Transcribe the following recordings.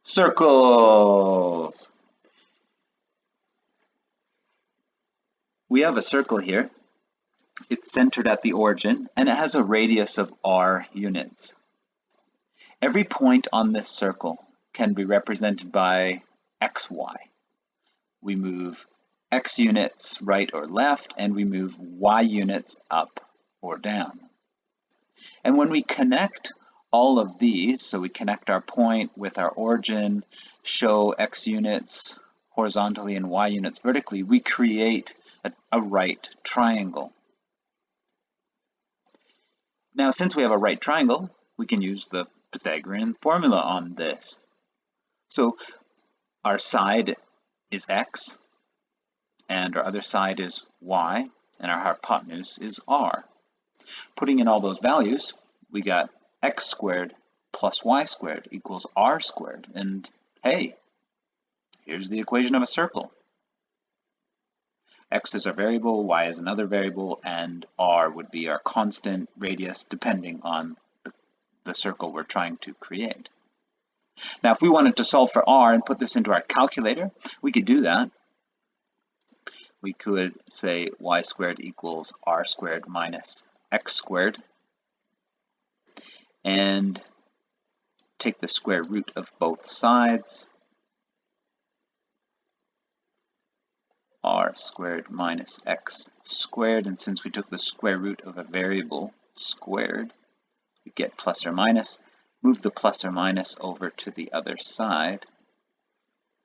Circles! We have a circle here. It's centered at the origin, and it has a radius of r units. Every point on this circle can be represented by xy. We move x units right or left, and we move y units up or down. And when we connect all of these, so we connect our point with our origin, show x units horizontally and y units vertically, we create a right triangle. Now, since we have a right triangle, we can use the Pythagorean formula on this. So our side is x, and our other side is y, and our hypotenuse is r. Putting in all those values, we got x squared plus y squared equals r squared. And hey, here's the equation of a circle. X is our variable, y is another variable, and r would be our constant radius depending on the circle we're trying to create. Now, if we wanted to solve for r and put this into our calculator, we could do that. We could say y squared equals r squared minus x squared, and take the square root of both sides. R squared minus x squared, and since we took the square root of a variable squared, we get plus or minus. Move the plus or minus over to the other side.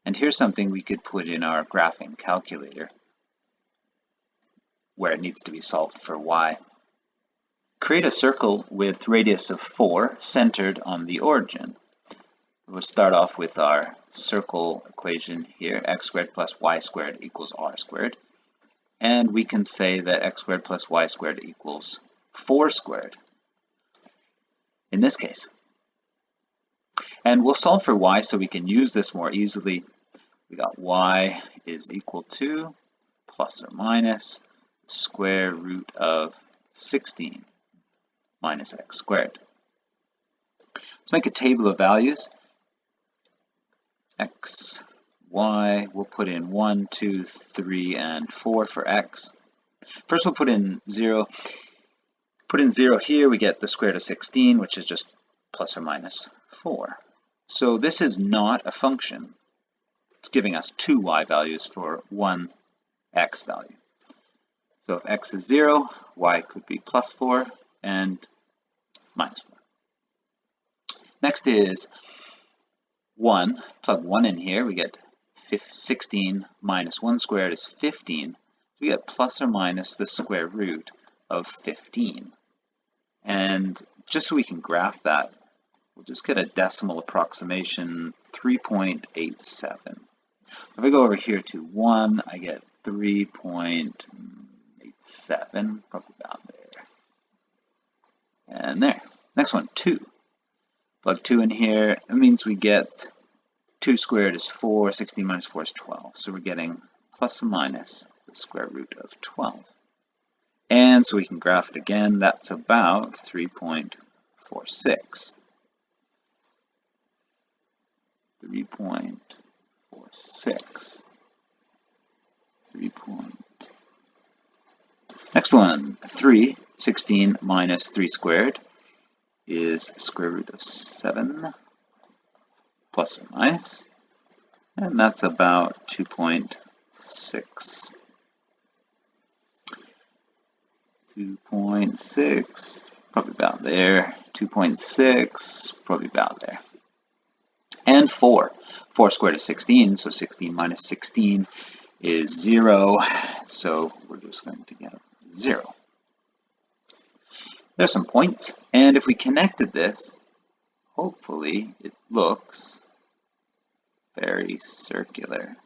And here's something we could put in our graphing calculator where it needs to be solved for y. Create a circle with radius of 4 centered on the origin. We'll start off with our circle equation here, x squared plus y squared equals r squared. And we can say that x squared plus y squared equals 4 squared in this case. And we'll solve for y so we can use this more easily. We got y is equal to plus or minus the square root of 16 minus x squared. Let's make a table of values. X, y, we'll put in 1, 2, 3, and 4 for x. First we'll put in 0. Put in 0 here, we get the square root of 16, which is just plus or minus 4. So this is not a function. It's giving us two y values for one x value. So if x is 0, y could be plus 4 and minus 4. Next is 1. Plug 1 in here, we get 16 minus 1 squared is 15. We get plus or minus the square root of 15. And just so we can graph that, we'll just get a decimal approximation, 3.87. If I go over here to 1, I get 3.87, probably about there. And there. Next one, 2. Plug 2 in here, it means we get 2 squared is 4, 16 minus 4 is 12. So we're getting plus or minus the square root of 12. And so we can graph it again, that's about 3.46. 3.46. Next one, 3. 16 minus 3 squared is square root of 7, plus or minus, and that's about 2.6. 2.6, probably about there. 2.6, probably about there. And 4. 4 squared is 16, so 16 minus 16 is 0, so we're just going to get 0. There's some points, and if we connected this, hopefully it looks very circular.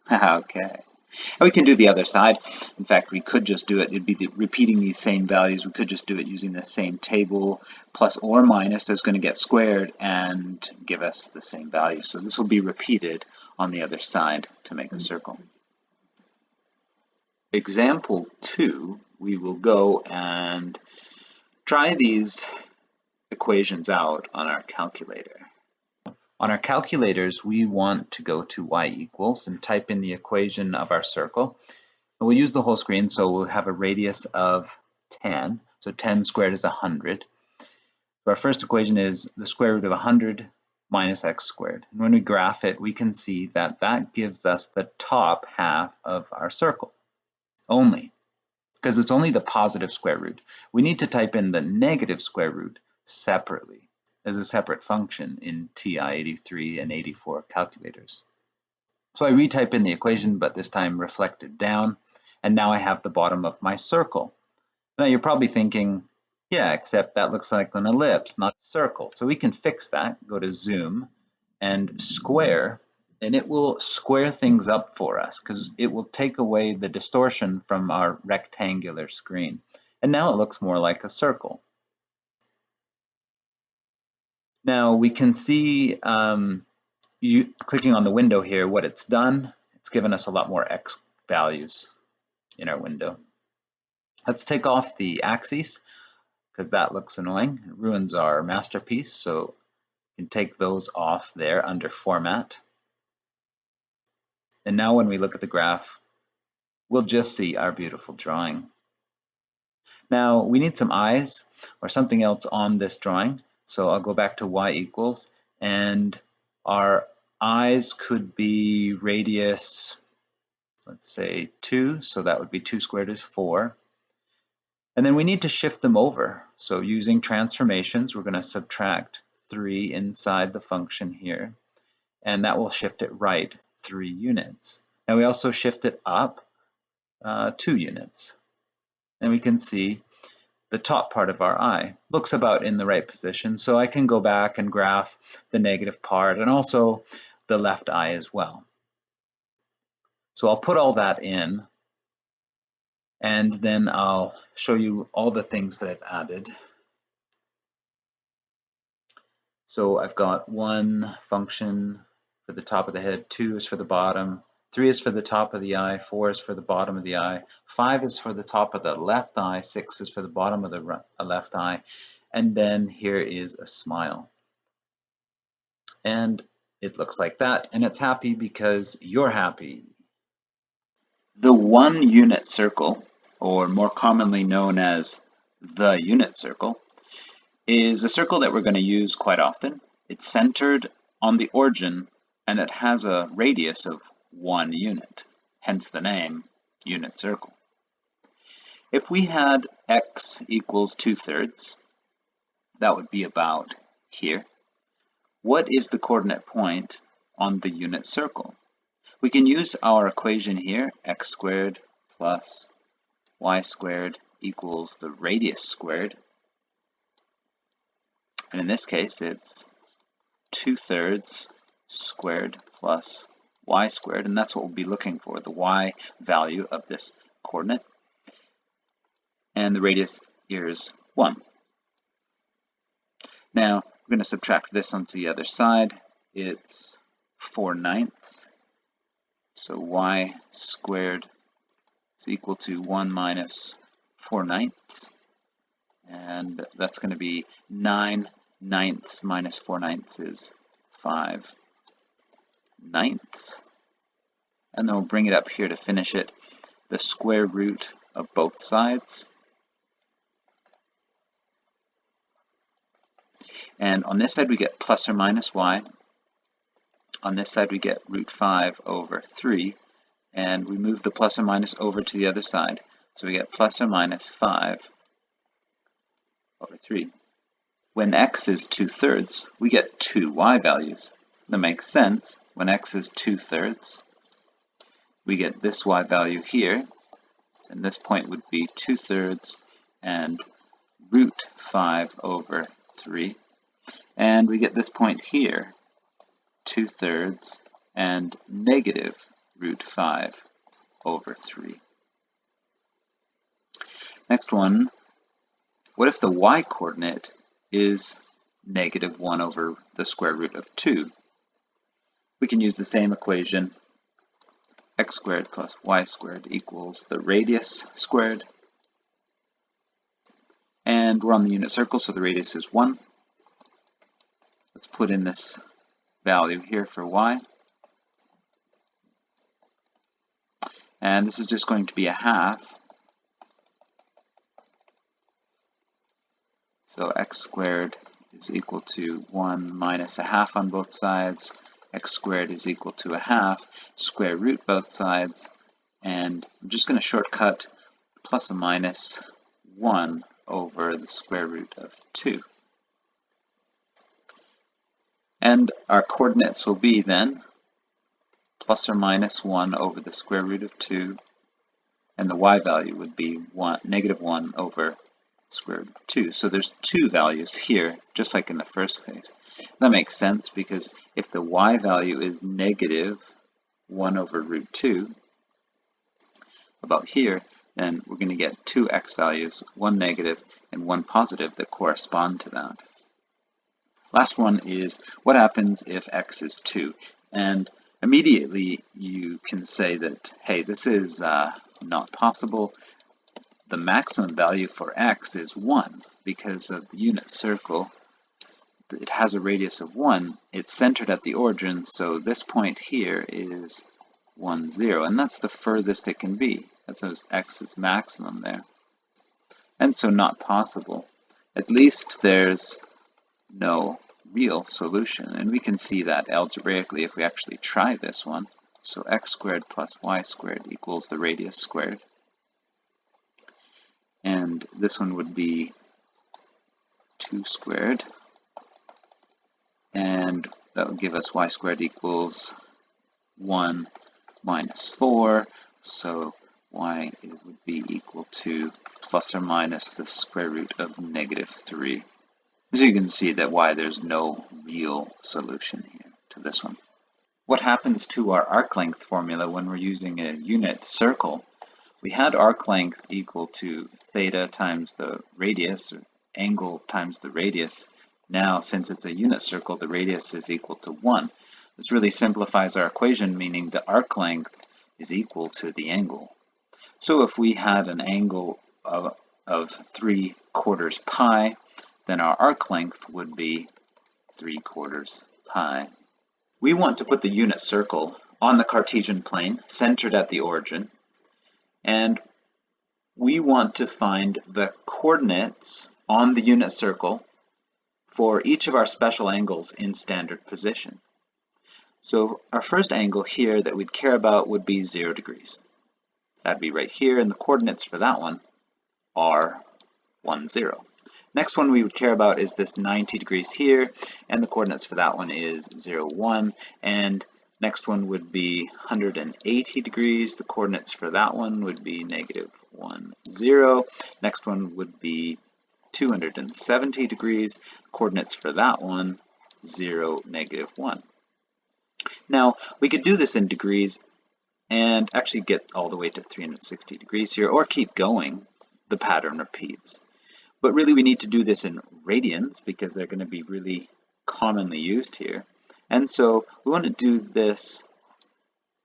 Okay. And we can do the other side. In fact, we could just do it. It'd be repeating these same values. We could just do it using the same table. Plus or minus is going to get squared and give us the same value. So this will be repeated on the other side to make a circle. Example 2, we will go and try these equations out on our calculator. On our calculators, we want to go to y equals and type in the equation of our circle. And we'll use the whole screen, so we'll have a radius of 10. So 10 squared is 100. So our first equation is the square root of 100 minus x squared. And when we graph it, we can see that that gives us the top half of our circle only, because it's only the positive square root. We need to type in the negative square root separately as a separate function in TI-83 and 84 calculators. So I retype in the equation, but this time reflected down, and now I have the bottom of my circle. Now you're probably thinking, yeah, except that looks like an ellipse, not a circle. So we can fix that. Go to zoom and square, and it will square things up for us because it will take away the distortion from our rectangular screen. And now it looks more like a circle. Now we can see, clicking on the window here, what it's done. It's given us a lot more x values in our window. Let's take off the axes because that looks annoying. It ruins our masterpiece, so you can take those off there under Format. And now when we look at the graph, we'll just see our beautiful drawing. Now we need some eyes or something else on this drawing, so I'll go back to y equals, and our eyes could be radius, let's say 2, so that would be 2 squared is 4. And then we need to shift them over. So using transformations, we're going to subtract 3 inside the function here, and that will shift it right 3 units. Now we also shift it up 2 units. And we can see the top part of our eye looks about in the right position, so I can go back and graph the negative part and also the left eye as well. So I'll put all that in, and then I'll show you all the things that I've added. So I've got 1 function for the top of the head, 2 is for the bottom, 3 is for the top of the eye, 4 is for the bottom of the eye, 5 is for the top of the left eye, 6 is for the bottom of the left eye, and then here is a smile. And it looks like that, and it's happy because you're happy. The 1 unit circle, or more commonly known as the unit circle, is a circle that we're going to use quite often. It's centered on the origin, and it has a radius of 1 unit, hence the name unit circle. If we had x equals 2/3, that would be about here. What is the coordinate point on the unit circle? We can use our equation here, x squared plus y squared equals the radius squared. And in this case, it's 2/3 squared plus y squared, and that's what we'll be looking for, the y value of this coordinate. And the radius here is 1. Now, we're going to subtract this onto the other side. It's 4/9. So y squared is equal to 1 minus 4/9. And that's going to be 9/9 minus 4/9 is 5/9. And then we'll bring it up here to finish it. The square root of both sides. And on this side we get plus or minus y. On this side we get root 5/3. And we move the plus or minus over to the other side. So we get plus or minus 5/3. When x is 2/3, we get 2 y values. That makes sense. When x is 2/3, we get this y value here, and this point would be 2/3 and root 5/3. And we get this point here, 2/3 and negative root 5/3. Next one, what if the y coordinate is negative 1 over the square root of 2? We can use the same equation, x squared plus y squared equals the radius squared. And we're on the unit circle, so the radius is 1. Let's put in this value here for y. And this is just going to be a half. So x squared is equal to 1 minus a half on both sides. X squared is equal to a half. Square root both sides. And I'm just going to shortcut plus or minus 1 over the square root of 2. And our coordinates will be then plus or minus 1 over the square root of 2, and the y value would be negative 1 over square root of 2. So there's two values here, just like in the first case. That makes sense because if the y value is negative 1 over root 2, about here, then we're going to get two x values, one negative and one positive, that correspond to that. Last one is what happens if x is 2? And immediately you can say that, hey, this is not possible. The maximum value for x is 1 because of the unit circle. It has a radius of 1. It's centered at the origin, so this point here is 1, 0, and that's the furthest it can be. That's x's maximum there. And so not possible. At least there's no real solution, and we can see that algebraically if we actually try this one. So x squared plus y squared equals the radius squared. And this one would be 2 squared. And that would give us y squared equals 1 minus 4. So y would be equal to plus or minus the square root of negative 3. So you can see that why there's no real solution here to this one. What happens to our arc length formula when we're using a unit circle? We had arc length equal to theta times the radius, or angle times the radius. Now, since it's a unit circle, the radius is equal to 1. This really simplifies our equation, meaning the arc length is equal to the angle. So if we had an angle of 3/4 pi, then our arc length would be 3/4 pi. We want to put the unit circle on the Cartesian plane, centered at the origin, and we want to find the coordinates on the unit circle for each of our special angles in standard position. So our first angle here that we'd care about would be 0 degrees. That'd be right here, and the coordinates for that one are 1, 0. Next one we would care about is this 90 degrees here, and the coordinates for that one is 0, 1. And next one would be 180 degrees. The coordinates for that one would be negative 1, 0. Next one would be 270 degrees. Coordinates for that one, 0, negative 1. Now, we could do this in degrees and actually get all the way to 360 degrees here, or keep going. The pattern repeats. But really we need to do this in radians because they're going to be really commonly used here. And so we want to do this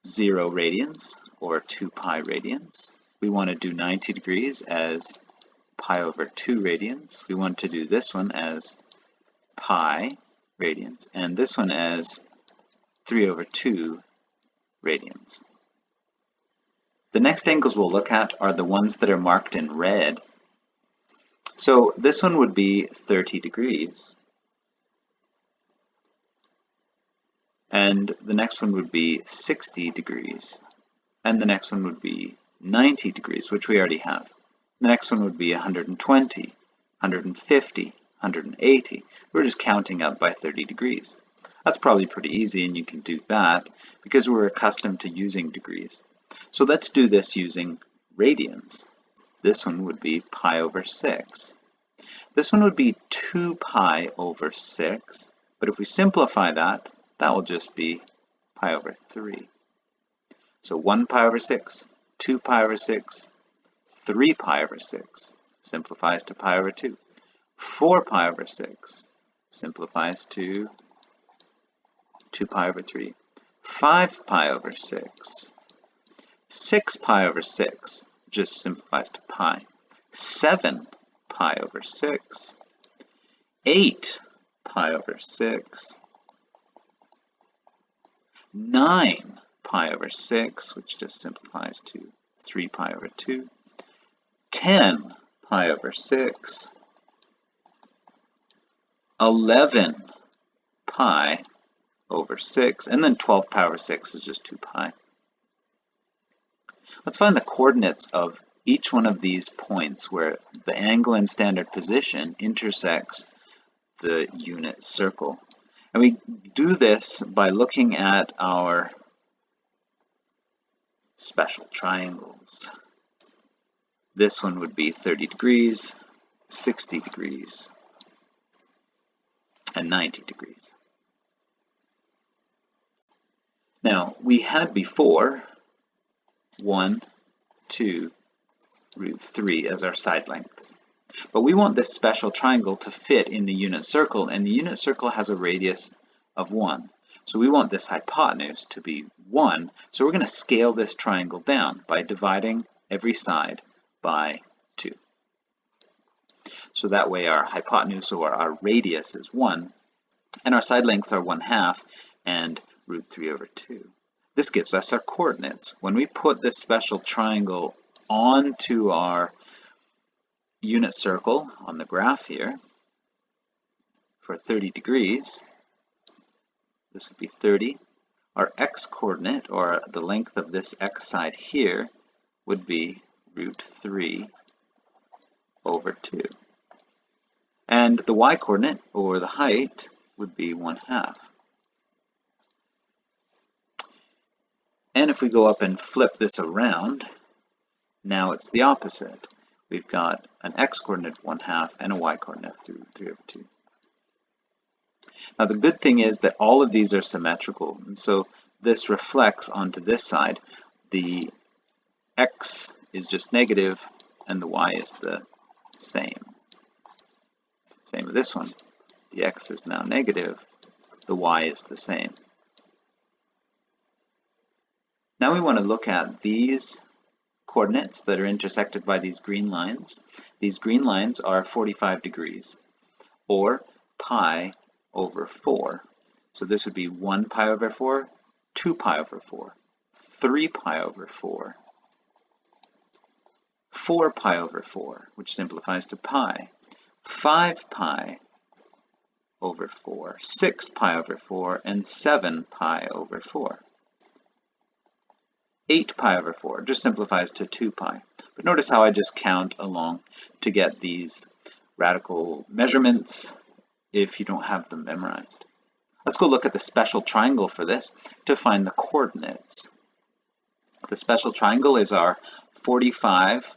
0 radians, or 2 pi radians. We want to do 90 degrees as pi over 2 radians. We want to do this one as pi radians, and this one as 3 over 2 radians. The next angles we'll look at are the ones that are marked in red. So this one would be 30 degrees. And the next one would be 60 degrees. And the next one would be 90 degrees, which we already have. The next one would be 120, 150, 180. We're just counting up by 30 degrees. That's probably pretty easy, and you can do that because we're accustomed to using degrees. So let's do this using radians. This one would be pi over 6. This one would be 2 pi over 6, but if we simplify that, that will just be pi over 3. So 1 pi over 6, 2 pi over 6, 3 pi over 6 simplifies to pi over 2. 4 pi over 6 simplifies to 2 pi over 3. 5 pi over 6. 6 pi over 6 just simplifies to pi. 7 pi over 6. 8 pi over 6. 9 pi over 6, which just simplifies to 3 pi over 2, 10 pi over 6, 11 pi over 6, and then 12 pi over 6 is just 2 pi. Let's find the coordinates of each one of these points where the angle in standard position intersects the unit circle. And we do this by looking at our special triangles. This one would be 30 degrees, 60 degrees, and 90 degrees. Now, we had before 1, 2, root 3 as our side lengths. But we want this special triangle to fit in the unit circle, and the unit circle has a radius of 1. So we want this hypotenuse to be 1, so we're going to scale this triangle down by dividing every side by 2. So that way our hypotenuse, or our radius, is 1, and our side lengths are 1/2 and root 3 over 2. This gives us our coordinates. When we put this special triangle onto our unit circle on the graph here for 30 degrees, this would be 30. Our x-coordinate, or the length of this x side here, would be root 3 over 2. And the y-coordinate, or the height, would be 1/2. And if we go up and flip this around, now it's the opposite. We've got an x-coordinate of 1/2 and a y-coordinate of 3 over 2. Now the good thing is that all of these are symmetrical, and so this reflects onto this side. The x is just negative and the y is the same. Same with this one. The x is now negative, the y is the same. Now we want to look at these coordinates that are intersected by these green lines. These green lines are 45 degrees, or pi over 4. So this would be 1 pi over 4, 2 pi over 4, 3 pi over 4, 4 pi over 4, which simplifies to pi, 5 pi over 4, 6 pi over 4, and 7 pi over 4. 8 pi over 4 just simplifies to 2 pi. But notice how I just count along to get these radical measurements if you don't have them memorized. Let's go look at the special triangle for this to find the coordinates. The special triangle is our 45,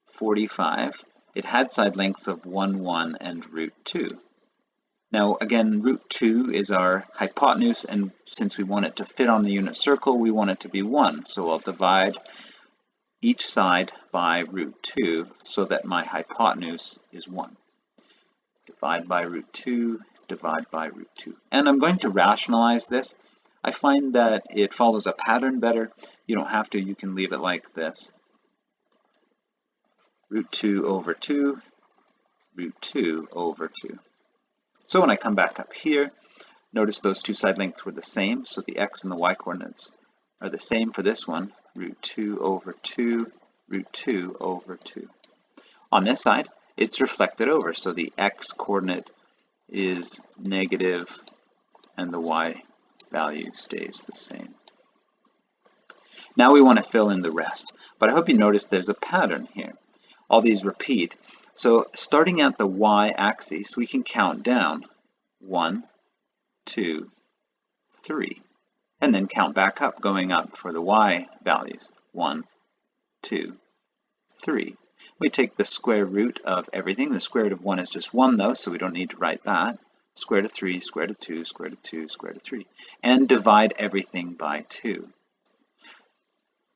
45. It had side lengths of 1, 1, and root 2. Now again, root 2 is our hypotenuse, and since we want it to fit on the unit circle, we want it to be 1. So I'll divide each side by root 2 so that my hypotenuse is 1. Divide by root 2, divide by root 2. And I'm going to rationalize this. I find that it follows a pattern better. You don't have to, you can leave it like this. Root 2 over 2, root 2 over 2. So when I come back up here, notice those two side lengths were the same, so the x and the y coordinates are the same for this one, root 2 over 2, root 2 over 2. On this side, it's reflected over, so the x coordinate is negative and the y value stays the same. Now we want to fill in the rest, but I hope you notice there's a pattern here. All these repeat. So starting at the y-axis, we can count down 1, 2, 3, and then count back up, going up for the y values. 1, 2, 3. We take the square root of everything. The square root of 1 is just 1 though, so we don't need to write that. Square root of 3, square root of 2, square root of 2, square root of 3. And divide everything by 2.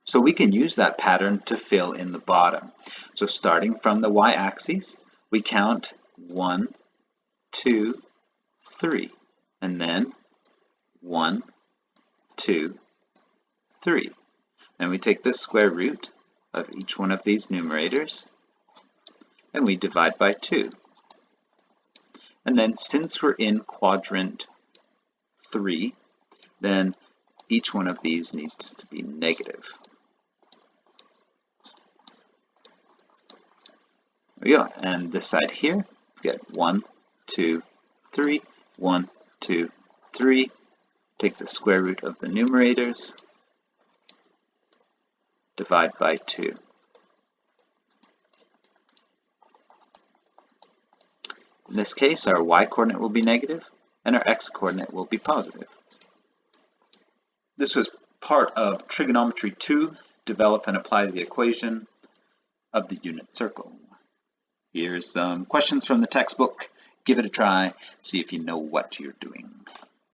So we can use that pattern to fill in the bottom. So starting from the y-axis, we count 1, 2, 3, and then 1, 2, 3. And we take the square root of each one of these numerators, and we divide by 2. And then since we're in quadrant 3, then each one of these needs to be negative. There we go. And this side here, we get 1, 2, 3, 1, 2, 3. Take the square root of the numerators, divide by 2. In this case, our y-coordinate will be negative, and our x-coordinate will be positive. This was part of Trigonometry 2, develop and apply the equation of the unit circle. Here's some questions from the textbook. Give it a try, see if you know what you're doing.